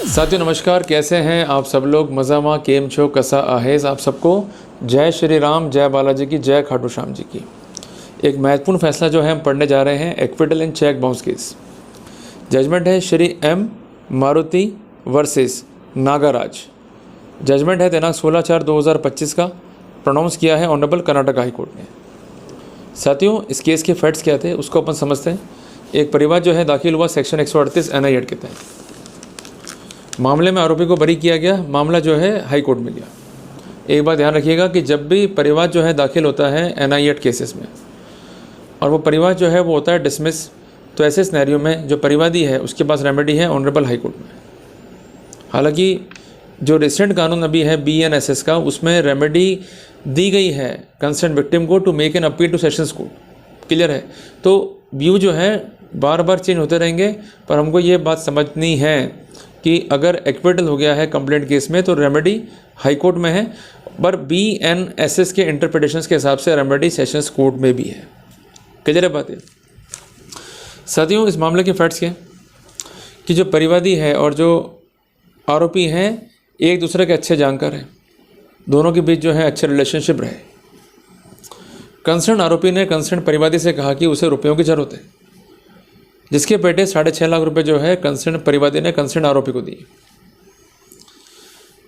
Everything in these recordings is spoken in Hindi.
साथियों नमस्कार, कैसे हैं आप सब लोग? मज़ामा केम छो कसा आहेज़ आप सबको। जय श्री राम, जय बालाजी की, जय खाटू श्याम जी की। एक महत्वपूर्ण फैसला जो है हम पढ़ने जा रहे हैं, acquittal in cheque bounce case. Judgement है Shri M Maruti versus Nagaraj. Judgement है दिनांक 16/4/2025 का। प्रोनाउंस किया है ऑनरेबल कर्नाटक हाई कोर्ट ने। साथियों इस केस के फैक्ट्स क्या थे उसको अपन समझते हैं। एक परिवाद जो है दाखिल हुआ सेक्शन 138 NI एक्ट के तहत। मामले में आरोपी को बरी किया गया। मामला जो है हाई कोर्ट में गया। एक बात ध्यान रखिएगा कि जब भी परिवाद जो है दाखिल होता है NI एक्ट केसेस में और वो परिवाद जो है वो होता है डिसमिस, तो ऐसे सिनेरियो में जो परिवादी है उसके पास रेमेडी है ऑनरेबल हाई कोर्ट में। हालांकि जो रिसेंट कानून अभी है BNSS का, उसमें रेमेडी दी गई है कंसर्न विक्टिम को to make an appeal to sessions court. Clear है? तो व्यू जो है बार बार चेंज होते रहेंगे, पर हमको ये बात समझनी है कि अगर एक्विटल हो गया है कंप्लेंट केस में तो रेमेडी हाई कोर्ट में है, पर BNSS के इंटरप्रिटेशंस के हिसाब से रेमेडी सेशंस कोर्ट में भी है। क्लियर है बात है? साथियों इस मामले के फैक्ट्स क्या कि जो परिवादी है और जो आरोपी हैं एक दूसरे के अच्छे जानकार हैं, दोनों के बीच जो है अच्छे रिलेशनशिप रहे। कंसर्न आरोपी ने कंसर्न परिवादी से कहा कि उसे रुपयों की जरूरत है, जिसके पेटे 6.5 लाख रुपए जो है कंसर्न परिवादी ने कंसर्न आरोपी को दिए,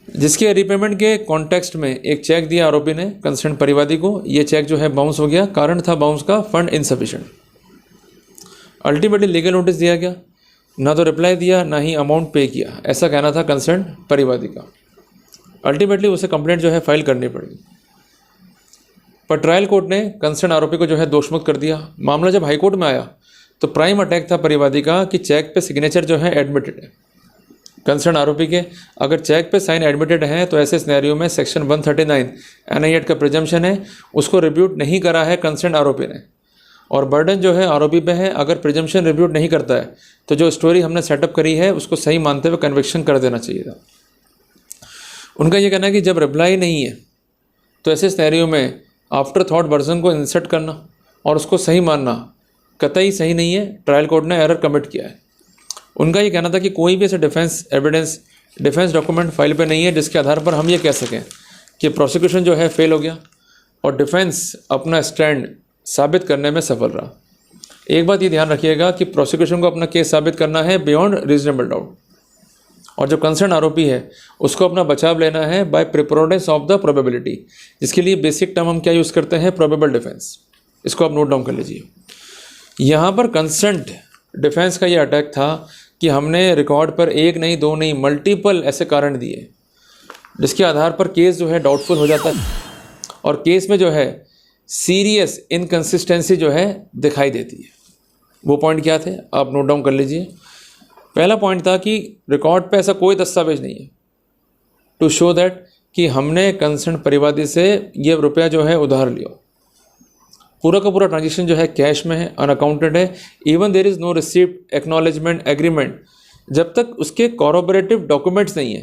जिसके रिपेमेंट के कॉन्टेक्स्ट में एक चेक दिया आरोपी ने कंसर्न परिवादी को। यह चेक जो है बाउंस हो गया। कारण था बाउंस का fund insufficient. Ultimately legal notice दिया गया, ना तो रिप्लाई दिया ना ही अमाउंट पे किया, ऐसा कहना था कंसर्न परिवादी का। अल्टीमेटली उसे कंप्लेंट जो है फाइल करनी पड़ी, पर ट्रायल कोर्ट ने कंसर्न आरोपी को जो है दोषमुक्त कर दिया। मामला जब हाईकोर्ट में आया तो प्राइम अटैक था परिवादी का कि चेक पे सिग्नेचर जो है एडमिटेड है कंसर्न आरोपी के। अगर चेक पे साइन एडमिटेड है तो ऐसे सिनेरियो में सेक्शन 139 NI एक्ट का प्रिजम्पशन है, उसको रिब्यूट नहीं करा है कंसर्न आरोपी ने, और बर्डन जो है आरोपी पे है। अगर प्रिजम्पशन रिब्यूट नहीं करता है तो जो स्टोरी हमने सेटअप करी है उसको सही मानते हुए कन्विक्शन कर देना चाहिए था। उनका ये कहना है कि जब रिप्लाई नहीं है तो ऐसे सिनेरियो में आफ्टर थॉट वर्जन को इंसर्ट करना और उसको सही मानना कतई सही नहीं है। ट्रायल कोर्ट ने एरर कमिट किया है। उनका ये कहना था कि कोई भी ऐसे डिफेंस डॉक्यूमेंट फाइल पे नहीं है जिसके आधार पर हम ये कह सकें कि प्रोसिक्यूशन जो है फेल हो गया और डिफेंस अपना स्टैंड साबित करने में सफल रहा। एक बात ये ध्यान रखिएगा कि प्रोसिक्यूशन को अपना केस साबित करना है बियॉन्ड रीजनेबल डाउट, और जो कंसर्न आरोपी है उसको अपना बचाव लेना है बाय प्रिपोर्टेंस ऑफ द प्रोबेबिलिटी, जिसके लिए बेसिक टर्म हम क्या यूज़ करते हैं? Probable defence. इसको आप नोट डाउन कर लीजिए। यहाँ पर कंसेंट डिफेंस का ये अटैक था कि हमने रिकॉर्ड पर एक नहीं दो नहीं मल्टीपल ऐसे कारण दिए जिसके आधार पर केस जो है डाउटफुल हो जाता है और केस में जो है सीरियस इनकंसिस्टेंसी जो है दिखाई देती है। वो पॉइंट क्या थे आप नोट डाउन कर लीजिए। पहला पॉइंट था कि रिकॉर्ड पे ऐसा कोई दस्तावेज नहीं है टू शो दैट कि हमने कंसर्न परिवादी से ये रुपया जो है उधार लिया। पूरा का पूरा ट्रांजेक्शन जो है कैश में है, अनअकाउंटेड है। Even there is no receipt, acknowledgement, agreement. जब तक उसके कॉरोबरेटिव डॉक्यूमेंट्स नहीं है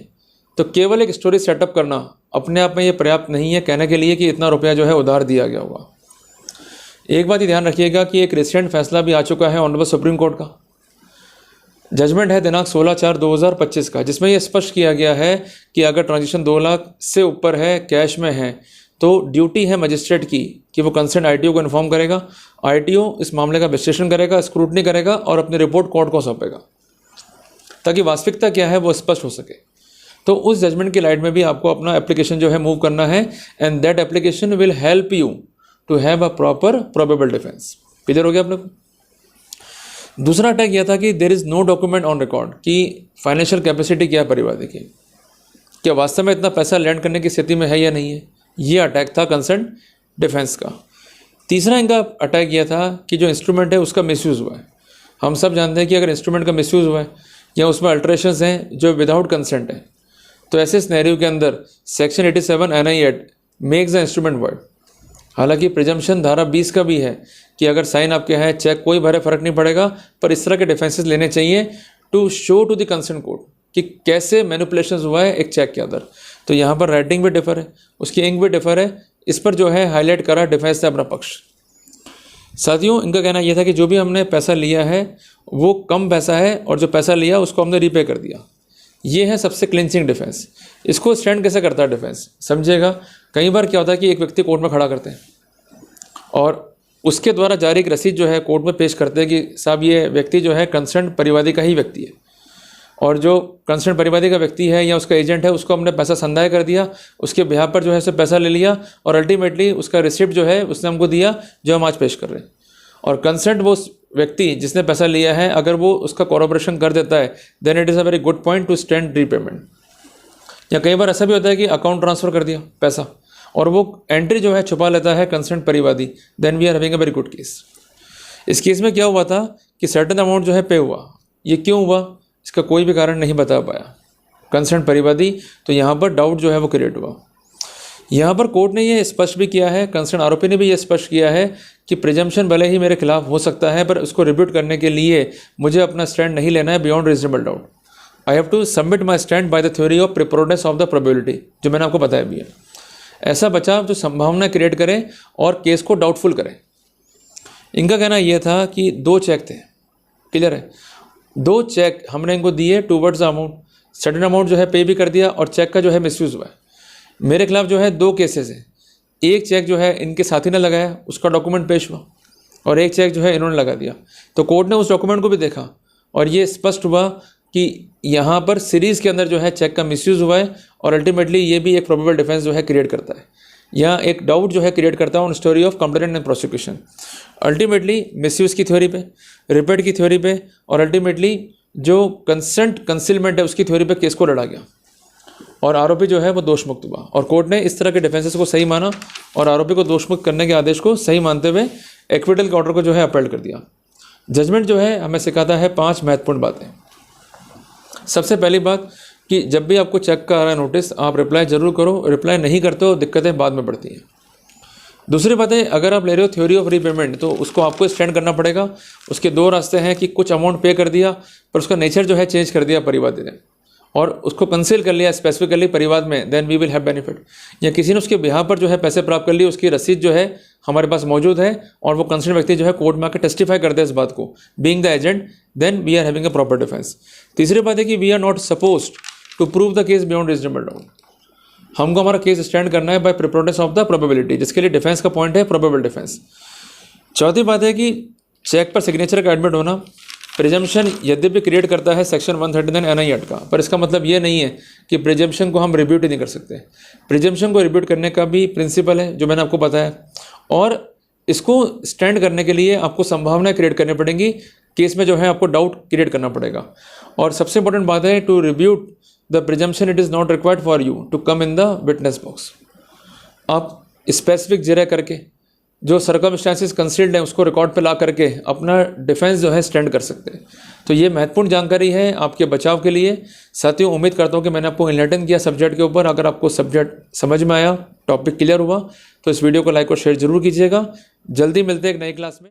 तो केवल एक स्टोरी सेटअप करना अपने आप में ये पर्याप्त नहीं है कहने के लिए कि इतना रुपया जो है उधार दिया गया होगा। एक बात ये ध्यान रखिएगा कि एक रिसेंट फैसला भी आ चुका है ऑनरेबल सुप्रीम कोर्ट का। जजमेंट है दिनांक 16/4/2025 का, जिसमें यह स्पष्ट किया गया है कि अगर ट्रांजेक्शन 2 लाख से ऊपर है, कैश में है, तो ड्यूटी है मजिस्ट्रेट की कि वो कंसर्न ITO को इन्फॉर्म करेगा। ITO इस मामले का विश्लेषण करेगा, स्क्रूटनी करेगा और अपनी रिपोर्ट कोर्ट को सौंपेगा ताकि वास्तविकता क्या है वो स्पष्ट हो सके। तो उस जजमेंट की लाइट में भी आपको अपना एप्लीकेशन जो है मूव करना है, and that application will help you to have a proper probable defence. Clear हो गया आप लोग? दूसरा अटैक यह था कि there is no document on record कि फाइनेंशियल कैपेसिटी क्या है परिवादी की, क्या वास्तव में इतना पैसा लैंड करने की स्थिति में है या नहीं है। ये अटैक था कंसर्न डिफेंस का। तीसरा इनका अटैक यह था कि जो इंस्ट्रूमेंट है उसका मिसयूज़ हुआ है। हम सब जानते हैं कि अगर इंस्ट्रूमेंट का मिसयूज़ हुआ है या उसमें अल्टरेशंस हैं जो विदाउट कंसेंट है, तो ऐसे सिनेरियो के अंदर section 87 NI act makes the instrument word. हालांकि प्रिजम्पशन धारा 20 का भी है कि अगर साइन आपके है चेक कोई भरे फर्क नहीं पड़ेगा, पर इस तरह के डिफेंसेस लेने चाहिए to show to the concern court कि कैसे मैनिपुलेशन हुआ है एक चेक के अंदर। तो यहाँ पर राइटिंग भी डिफर है, उसकी इंक भी डिफर है। इस पर जो है हाईलाइट करा डिफेंस ने अपना पक्ष। साथियों इनका कहना यह था कि जो भी हमने पैसा लिया है वो कम पैसा है और जो पैसा लिया उसको हमने रीपे कर दिया। ये है सबसे क्लिंचिंग डिफेंस। इसको स्टैंड कैसे करता है डिफेंस, समझिएगा। कई बार क्या होता है कि एक व्यक्ति कोर्ट में खड़ा करते हैं और उसके द्वारा जारी एक रसीद जो है कोर्ट में पेश करते हैं कि साहब ये व्यक्ति जो है कंसर्न परिवादी का ही व्यक्ति है, और जो कंसर्न परिवादी का व्यक्ति है या उसका एजेंट है उसको हमने पैसा संदाय कर दिया, उसके बिहाफ पर जो है उसे पैसा ले लिया और अल्टीमेटली उसका रिसिप्ट जो है उसने हमको दिया जो हम आज पेश कर रहे हैं। और कंसर्न वो व्यक्ति जिसने पैसा लिया है अगर वो उसका कोऑपरेशन कर देता है then it is a very good point to stand repayment. या कई बार ऐसा भी होता है कि अकाउंट ट्रांसफ़र कर दिया पैसा और वो एंट्री जो है छुपा लेता है कंसर्न परिवादी, then we are having a very good case. इस केस में क्या हुआ था कि सर्टेन अमाउंट जो है पे हुआ, ये क्यों हुआ इसका कोई भी कारण नहीं बता पाया कंसर्न परिवादी, तो यहाँ पर डाउट जो है वो क्रिएट हुआ। यहाँ पर कोर्ट ने ये स्पष्ट भी किया है, कंसर्न आरोपी ने भी ये स्पष्ट किया है कि प्रिजम्पशन भले ही मेरे खिलाफ हो सकता है पर उसको रिब्यूट करने के लिए मुझे अपना स्टैंड नहीं लेना है beyond reasonable doubt. I have to submit my stand by the theory of preparedness of the probability, जो मैंने आपको बताया भी है। ऐसा बचाव जो संभावना क्रिएट करे और केस को डाउटफुल करे। इनका कहना यह था कि 2 चेक थे, क्लियर है, 2 चेक हमने इनको दिए टूवर्ड्स अमाउंट, सडन अमाउंट जो है पे भी कर दिया और चेक का जो है मिसयूज़ हुआ है। मेरे खिलाफ जो है 2 केसेस हैं, एक चेक जो है इनके साथी ने लगाया उसका डॉक्यूमेंट पेश हुआ और एक चेक जो है इन्होंने लगा दिया। तो कोर्ट ने उस डॉक्यूमेंट को भी देखा और ये स्पष्ट हुआ कि यहाँ पर सीरीज़ के अंदर जो है चेक का मिसयूज़ हुआ है और अल्टीमेटली ये भी एक प्रोबेबल डिफेंस जो है क्रिएट करता है, यहाँ एक डाउट जो है क्रिएट करता है on story of complainant and prosecution. Ultimately misuse की थ्योरी पे, रिपेट की थ्योरी पे और अल्टीमेटली जो कंसेंट कंसीलमेंट है उसकी थ्योरी पे केस को लड़ा गया और आरोपी जो है वो दोषमुक्त हुआ। और कोर्ट ने इस तरह के डिफेंसेस को सही माना और आरोपी को दोषमुक्त करने के आदेश को सही मानते हुए एक्विटल के ऑर्डर को जो है अपील कर दिया। जजमेंट जो है हमें सिखाता है 5 महत्वपूर्ण बातें। सबसे पहली बात कि जब भी आपको चेक का आ रहा है नोटिस, आप रिप्लाई ज़रूर करो, रिप्लाई नहीं करते हो दिक्कतें बाद में बढ़ती हैं। दूसरी बात है, अगर आप ले रहे हो थ्योरी ऑफ रीपेमेंट तो उसको आपको स्टैंड करना पड़ेगा। उसके 2 रास्ते हैं कि कुछ अमाउंट पे कर दिया पर उसका नेचर जो है चेंज कर दिया परिवादी ने और उसको कंसील कर लिया स्पेसिफिकली परिवाद में, then we will have benefit. या किसी ने उसके बिहाफ पर जो है पैसे प्राप्त कर लिए, उसकी रसीद जो है हमारे पास मौजूद है और वो कंसर्न व्यक्ति जो है कोर्ट में आकर टेस्टिफाई करते हैं इस बात को, being the agent, then we are having a proper defence. तीसरी बात है कि we are not supposed to prove the case beyond reasonable doubt. हमको हमारा केस स्टैंड करना है by preparedness of the probability, जिसके लिए डिफेंस का पॉइंट है प्रोबेबल डिफेंस। चौथी बात है कि चेक पर सिग्नेचर का एडमिट होना प्रिजम्पशन यद्यपि क्रिएट करता है सेक्शन 139 NI एक्ट का, पर इसका मतलब ये नहीं है कि प्रिजम्पशन को हम रिब्यूट ही नहीं कर सकते। प्रिजम्पशन को रिब्यूट करने का भी प्रिंसिपल है जो मैंने आपको बताया और इसको स्टैंड करने के लिए आपको संभावनाएं क्रिएट करनी पड़ेंगी, केस में जो है आपको डाउट क्रिएट करना पड़ेगा। और सबसे इंपॉर्टेंट बात है to rebut the presumption it is not required for you to come in the witness box. आप स्पेसिफिक जिरह करके जो सर्कमस्टेंसेस कंसील्ड हैं उसको रिकॉर्ड पे ला करके अपना डिफेंस जो है स्टैंड कर सकते हैं। तो ये महत्वपूर्ण जानकारी है आपके बचाव के लिए। साथियों, उम्मीद करता हूँ कि मैंने आपको इनलाइटन किया सब्जेक्ट के ऊपर। अगर आपको सब्जेक्ट समझ में आया, टॉपिक क्लियर हुआ तो इस वीडियो को लाइक और शेयर जरूर कीजिएगा। जल्दी मिलते हैं एक नई क्लास में।